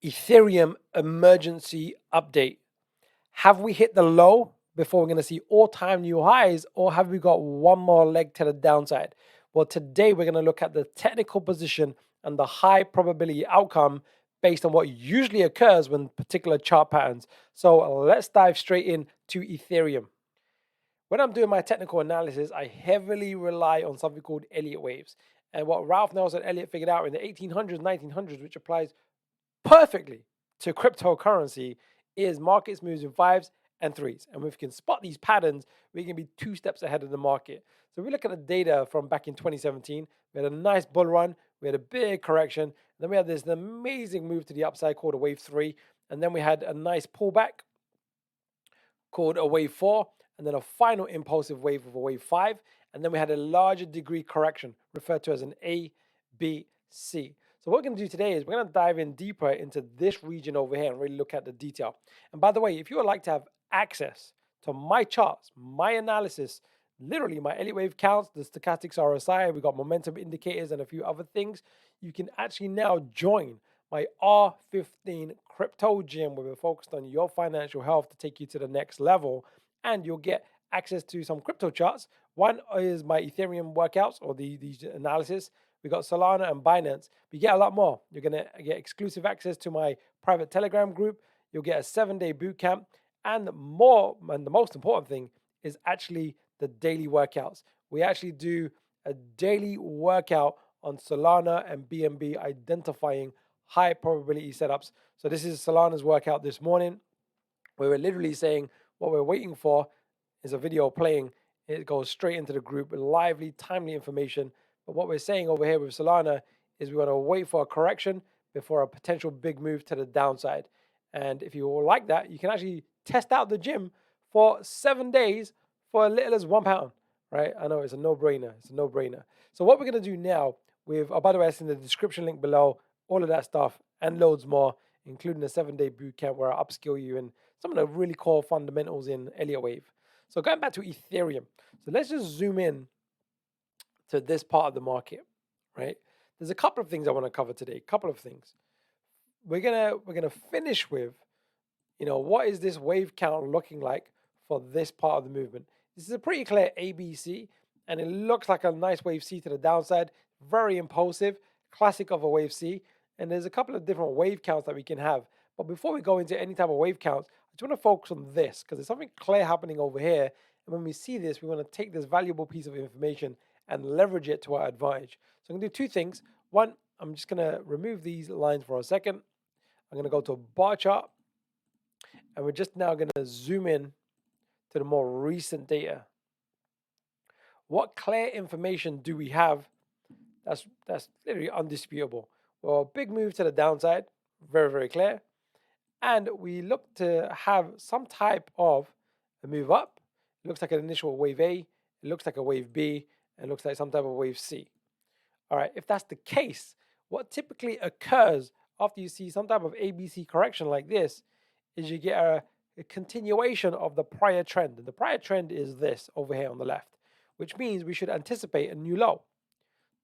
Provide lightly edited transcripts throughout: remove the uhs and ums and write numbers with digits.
Ethereum emergency update. Have we hit the low before we're going to see all-time new highs, or have we got one more leg to the downside? Well, today we're going to look at the technical position and the high probability outcome based on what usually occurs when particular chart patterns. So let's dive straight into Ethereum. When I'm doing my technical analysis, I heavily rely on something called Elliott Waves. And what Ralph Nelson Elliott figured out in the 1800s, 1900s, which applies perfectly to cryptocurrency, is markets moves in fives and threes. And if we can spot these patterns, we can be 2 steps ahead of the market. So we look at the data from back in 2017. We had a nice bull run. We had a big correction. And then we had this amazing move to the upside called a wave 3. And then we had a nice pullback called a wave 4. And then a final impulsive wave of a wave 5. And then we had a larger degree correction referred to as an A, B, C. So what we're going to do today is we're going to dive in deeper into this region over here and really look at the detail. And by the way, if you would like to have access to my charts, my analysis, literally my Elliott Wave counts, the stochastics RSI, we got momentum indicators and a few other things, you can actually now join my R15 Crypto Gym, where we're focused on your financial health to take you to the next level. And you'll get access to some crypto charts. One is my Ethereum workouts or the analysis. We got Solana and Binance. But you get a lot more. You're going to get exclusive access to my private Telegram group. You'll get a 7-day boot camp. And more, and the most important thing is actually the daily workouts. We actually do a daily workout on Solana and BNB, identifying high probability setups. So this is Solana's workout this morning, where we're literally saying what we're waiting for is a video playing. It goes straight into the group with lively, timely information. But what we're saying over here with Solana is we want to wait for a correction before a potential big move to the downside. And if you all like that, you can actually test out the gym for 7 days for as little as £1, right? I know it's a no-brainer. It's a no-brainer. So what we're going to do now with, by the way, it's in the description link below, all of that stuff and loads more, including a 7-day boot camp where I upskill you in some of the really core fundamentals in Elliott Wave. So going back to Ethereum. So let's just zoom in to this part of the market, right? There's a couple of things I want to cover today. A couple of things. We're gonna finish with, what is this wave count looking like for this part of the movement? This is a pretty clear ABC, and it looks like a nice wave C to the downside. Very impulsive, classic of a wave C. And there's a couple of different wave counts that we can have. But before we go into any type of wave counts, I just want to focus on this because there's something clear happening over here. And when we see this, we want to take this valuable piece of information and leverage it to our advantage. So I'm going to do 2 things. One, I'm just going to remove these lines for a second. I'm going to go to a bar chart. And we're just now going to zoom in to the more recent data. What clear information do we have that's literally undisputable? Well, big move to the downside, very, very clear. And we look to have some type of a move up. It looks like an initial wave A. It looks like a wave B. And it looks like some type of wave C. All right, if that's the case, what typically occurs after you see some type of ABC correction like this is you get a continuation of the prior trend. And the prior trend is this over here on the left, which means we should anticipate a new low.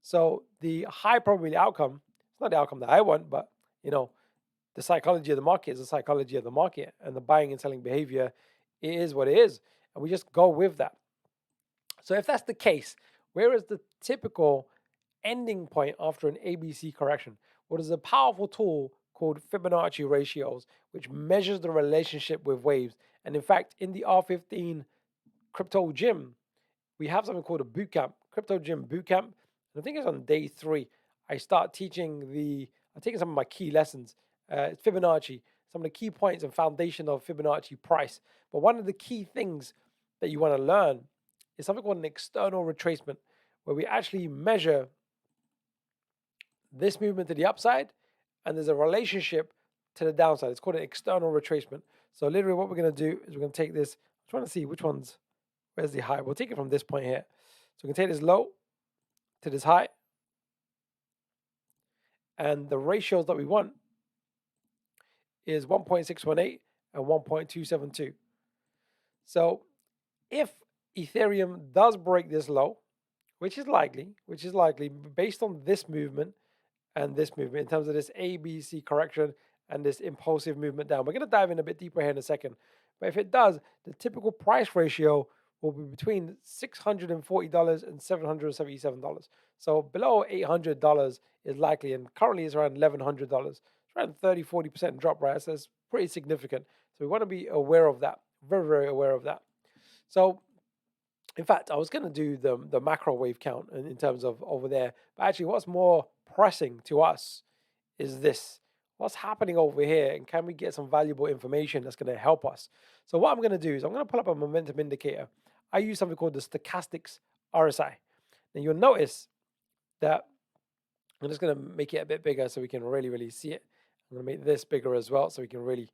So the high probability outcome, it's not the outcome that I want, but the psychology of the market is the psychology of the market, and the buying and selling behavior is what it is. And we just go with that. So if that's the case, where is the typical ending point after an ABC correction? Well, there's a powerful tool called Fibonacci ratios, which measures the relationship with waves. And in fact, in the R15 Crypto Gym, we have something called a bootcamp, Crypto Gym Bootcamp. And I think it's on day 3. I start teaching I'm taking some of my key lessons. Fibonacci, some of the key points and foundation of Fibonacci price. But one of the key things that you want to learn is something called an external retracement, where we actually measure this movement to the upside, and there's a relationship to the downside. It's called an external retracement. So literally what we're going to do is we're going to take this. I'm trying to see where's the high. We'll take it from this point here. So we can take this low to this high. And the ratios that we want is 1.618 and 1.272. So if Ethereum does break this low, which is likely based on this movement and this movement in terms of this ABC correction and this impulsive movement down. We're going to dive in a bit deeper here in a second. But if it does, the typical price ratio will be between $640 and $777. So below $800 is likely, and currently it's around $1,100. It's around 30-40% drop, right? So it's pretty significant. So we want to be aware of that, very, very aware of that. So in fact, I was going to do the macro wave count in terms of over there, but actually what's more pressing to us is this. What's happening over here, and can we get some valuable information that's going to help us? So what I'm going to do is I'm going to pull up a momentum indicator. I use something called the stochastics RSI. Now you'll notice that I'm just going to make it a bit bigger so we can really, really see it. I'm going to make this bigger as well so we can really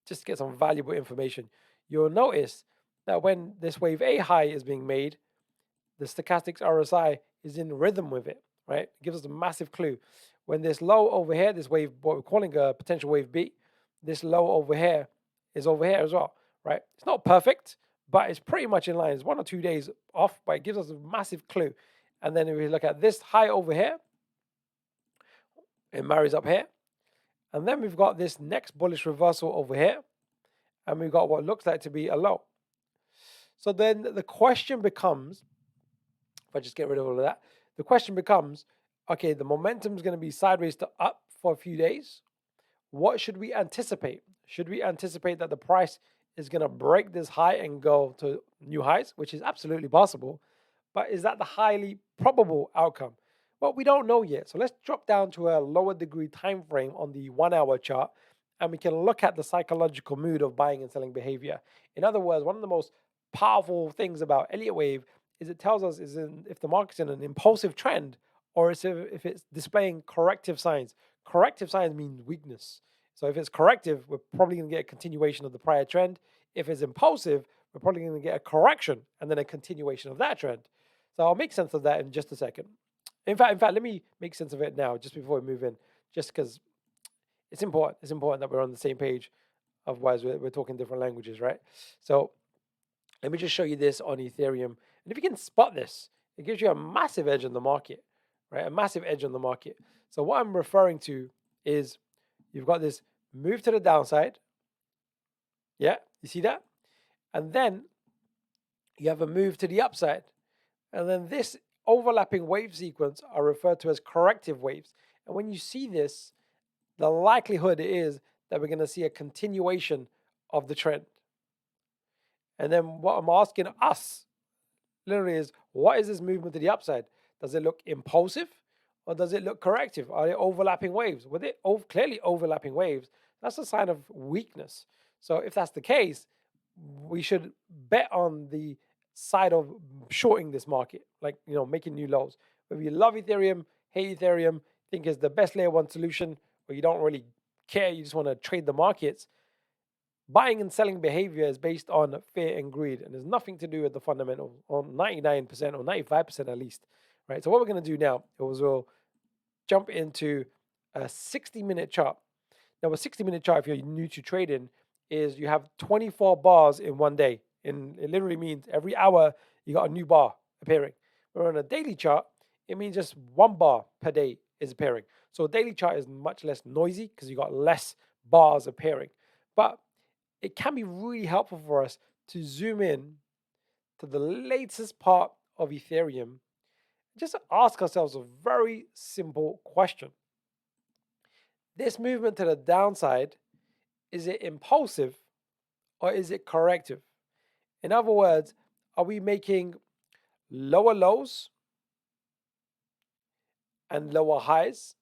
just get some valuable information. You'll notice that when this wave A high is being made, the stochastics RSI is in rhythm with it, right? It gives us a massive clue. When this low over here, this wave, what we're calling a potential wave B, this low over here is over here as well, right? It's not perfect, but it's pretty much in line. It's 1 or 2 days off, but it gives us a massive clue. And then if we look at this high over here, it marries up here. And then we've got this next bullish reversal over here. And we've got what looks like to be a low. So then the question becomes, if I just get rid of all of that, the question becomes, okay, the momentum is going to be sideways to up for a few days. What should we anticipate? Should we anticipate that the price is going to break this high and go to new highs, which is absolutely possible, but is that the highly probable outcome? Well, we don't know yet. So let's drop down to a lower degree time frame on the 1 hour chart, and we can look at the psychological mood of buying and selling behavior. In other words, one of the most powerful things about Elliott Wave is it tells us if the market's in an impulsive trend or if it's displaying corrective signs. Corrective signs mean weakness. So if it's corrective, we're probably going to get a continuation of the prior trend. If it's impulsive, we're probably going to get a correction and then a continuation of that trend. So I'll make sense of that in just a second. In fact, let me make sense of it now, just before we move in, just because it's important. It's important that we're on the same page. Otherwise, we're talking different languages, right? So let me just show you this on Ethereum. And if you can spot this, it gives you a massive edge on the market, right? A massive edge on the market. So what I'm referring to is you've got this move to the downside. Yeah, you see that? And then you have a move to the upside. And then this overlapping wave sequence are referred to as corrective waves. And when you see this, the likelihood is that we're going to see a continuation of the trend. And then what I'm asking us literally is, what is this movement to the upside? Does it look impulsive or does it look corrective? Are they overlapping waves? With it clearly overlapping waves, that's a sign of weakness. So if that's the case, we should bet on the side of shorting this market, like, making new lows. Whether you love Ethereum, hate Ethereum, think it's the best layer one solution, or you don't really care, you just want to trade the markets, buying and selling behavior is based on fear and greed, and there's nothing to do with the fundamentals, on 99% or 95% at least, right? So what we're going to do now is we'll jump into a 60-minute chart. Now, a 60-minute chart, if you're new to trading, is you have 24 bars in one day. And it literally means every hour you got a new bar appearing. Where on a daily chart, it means just 1 bar per day is appearing. So a daily chart is much less noisy because you got less bars appearing. But it can be really helpful for us to zoom in to the latest part of Ethereum. Just ask ourselves a very simple question. This movement to the downside, is it impulsive or is it corrective? In other words, are we making lower lows and lower highs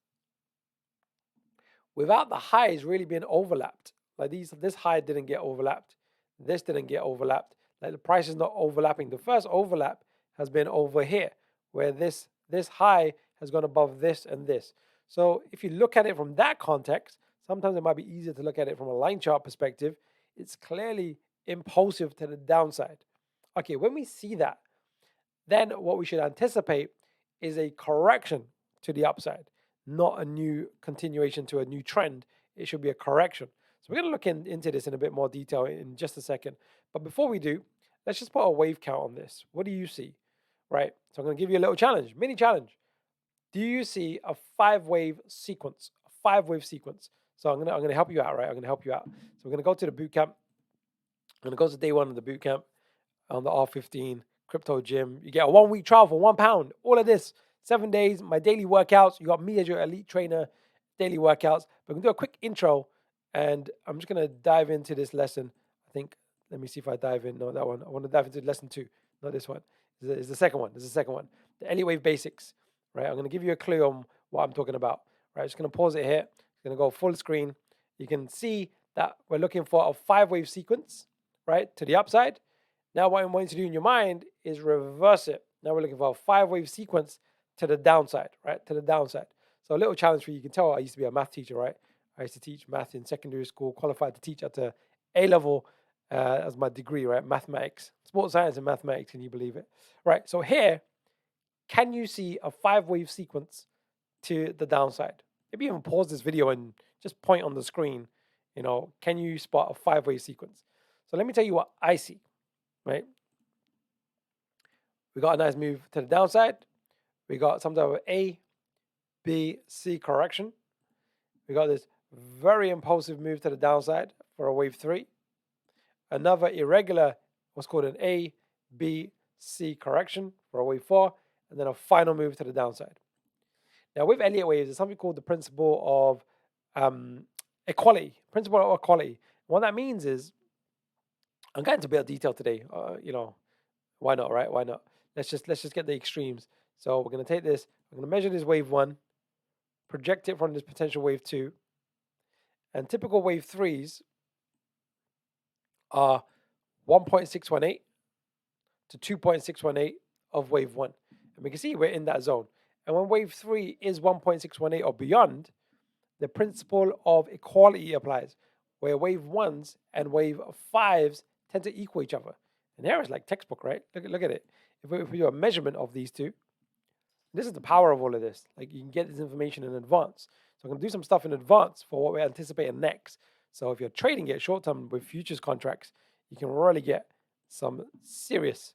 without the highs really being overlapped? Like this high didn't get overlapped. This didn't get overlapped. Like the price is not overlapping. The first overlap has been over here, where this high has gone above this and this. So if you look at it from that context, sometimes it might be easier to look at it from a line chart perspective. It's clearly impulsive to the downside. Okay, when we see that, then what we should anticipate is a correction to the upside, not a new continuation to a new trend. It should be a correction. So we're going to look into this in a bit more detail in just a second. But before we do, let's just put a wave count on this. What do you see? Right? So I'm going to give you a little challenge, mini challenge. Do you see a 5-wave sequence? A 5-wave sequence. So I'm gonna help you out, right? I'm gonna help you out. So we're gonna go to the bootcamp. I'm gonna go to day one of the bootcamp on the R15 Crypto Gym. You get a 1 week trial for £1. All of this, 7 days, my daily workouts. You got me as your elite trainer, daily workouts. But we're gonna do a quick intro, and I'm just gonna dive into this lesson. I think. Let me see if I dive in. No, that one. I want to dive into lesson 2, not this one. It's the second one. This is the second one. The Elliott Wave basics. Right. I'm gonna give you a clue on what I'm talking about. Right. Just gonna pause it here. Gonna go full screen. You can see that we're looking for a 5-wave sequence, right, to the upside. Now what I'm wanting to do in your mind is reverse it. Now we're looking for a 5-wave sequence to the downside, right? To the downside. So a little challenge for you. You can tell I used to be a math teacher, right? I used to teach math in secondary school, qualified to teach at the A level as my degree, right? Mathematics, sports science and mathematics. Can you believe it? Right. So here, can you see a 5-wave sequence to the downside? Maybe even pause this video and just point on the screen. Can you spot a 5-wave sequence? So let me tell you what I see. Right? We got a nice move to the downside. We got some type of A, B, C correction. We got this very impulsive move to the downside for a wave 3. Another irregular, what's called an A, B, C correction for a wave 4. And then a final move to the downside. Now with Elliott Waves, there's something called the principle of equality. Principle of equality. What that means is, I'm getting into a bit of detail today. Why not, right? Why not? Let's just get the extremes. So we're going to take this. I'm going to measure this wave 1, project it from this potential wave 2, and typical wave 3s are 1.618 to 2.618 of wave 1, and we can see we're in that zone. And when wave 3 is 1.618 or beyond, the principle of equality applies, where wave 1s and wave 5s tend to equal each other. And here is like textbook, right? Look at it. If we do a measurement of these two, this is the power of all of this. Like, you can get this information in advance. So I'm going to do some stuff in advance for what we're anticipating next. So if you're trading it short term with futures contracts, you can really get some serious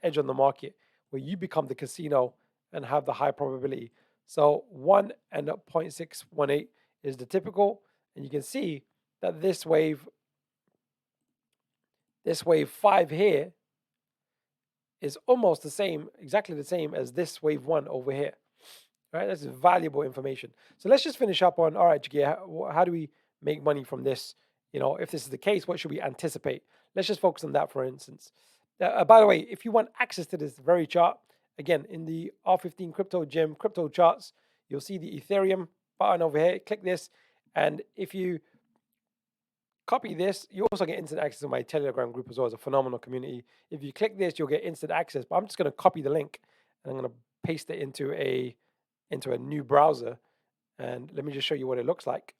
edge on the market where you become the casino and have the high probability. So 1 and 0.618 is the typical. And you can see that this wave 5 here is almost the same, exactly the same as this wave 1 over here. Right? That's valuable information. So let's just finish up on, all right, Jagir, how do we make money from this? If this is the case, what should we anticipate? Let's just focus on that, for instance. By the way, if you want access to this very chart, again, in the R15 Crypto Gym, crypto charts, you'll see the Ethereum button over here. Click this. And if you copy this, you also get instant access to my Telegram group as well. It's a phenomenal community. If you click this, you'll get instant access. But I'm just going to copy the link and I'm going to paste it into a new browser. And let me just show you what it looks like,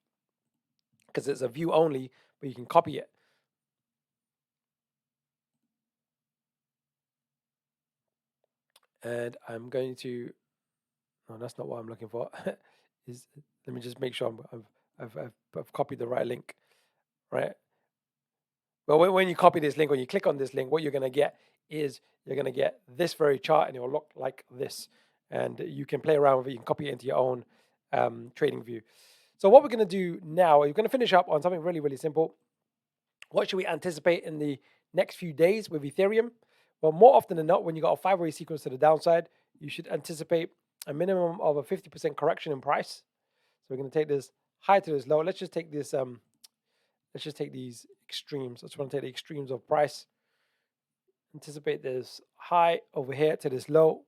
because it's a view only, but you can copy it. And I'm going to, no, that's not what I'm looking for. Let me just make sure I've copied the right link, right? Well, when you copy this link, when you click on this link, what you're going to get is you're going to get this very chart, and it will look like this. And you can play around with it. You can copy it into your own trading view. So what we're going to do now, we're going to finish up on something really, really simple. What should we anticipate in the next few days with Ethereum? Well, more often than not, when you got a 5-wave sequence to the downside, you should anticipate a minimum of a 50% correction in price. So we're going to take this high to this low. Let's just take this. Let's just take these extremes. I just want to take the extremes of price. Anticipate this high over here to this low.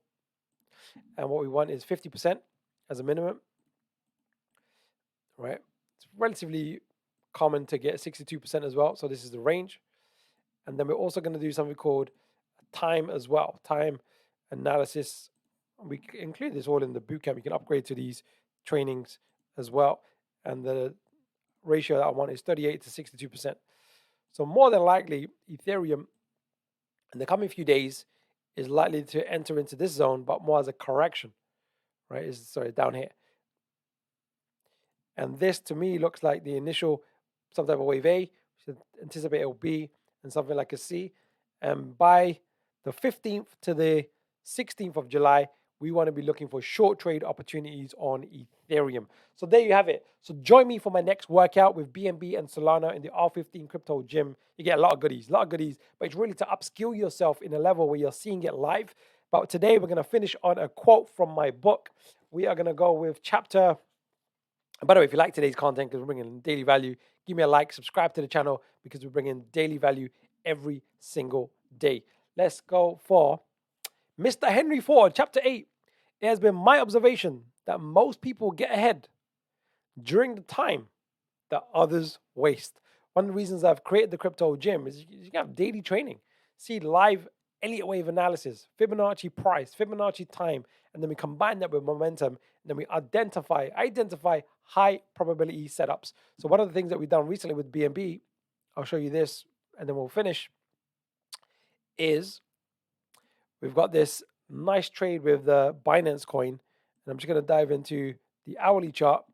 And what we want is 50% as a minimum. Right? It's relatively common to get 62% as well. So this is the range. And then we're also going to do something called time as well. Time analysis. We include this all in the bootcamp. You can upgrade to these trainings as well. And the ratio that I want is 38 to 62%. So more than likely, Ethereum in the coming few days is likely to enter into this zone, but more as a correction, right? Down here. And this to me looks like the initial, some type of wave A. We should anticipate it will B and something like a C. And by the 15th to the 16th of July, We want to be looking for short trade opportunities on Ethereum. So there you have it. So join me for my next workout with BNB and Solana in the R15 Crypto Gym. You get a lot of goodies, but it's really to upskill yourself in a level where you're seeing it live. But today we're going to finish on a quote from my book. We are going to go with chapter. And by the way, if you like today's content, because we're bringing daily value, give me a like, subscribe to the channel, because we're bringing daily value every single day. Let's go for Mr. Henry Ford, chapter 8. It has been my observation that most people get ahead during the time that others waste. One of the reasons I've created the Crypto Gym is you can have daily training, see live Elliott Wave analysis, Fibonacci price, Fibonacci time, and then we combine that with momentum, and then we identify high probability setups. So one of the things that we've done recently with BNB, I'll show you this, and then we'll finish, is we've got this nice trade with the Binance coin, and I'm just going to dive into the hourly chart,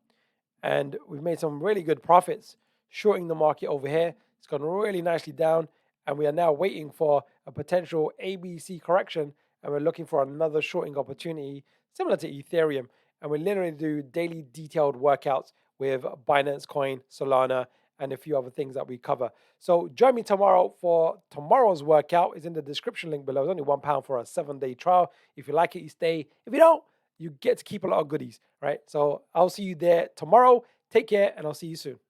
and we've made some really good profits shorting the market over here. It's gone really nicely down, and we are now waiting for a potential ABC correction, and we're looking for another shorting opportunity similar to Ethereum. And we literally do daily detailed workouts with Binance coin, Solana, and a few other things that we cover. So join me tomorrow for tomorrow's workout. It's in the description link below. It's only £1 for a 7-day trial. If you like it, you stay. If you don't, you get to keep a lot of goodies, right? So I'll see you there tomorrow. Take care, and I'll see you soon.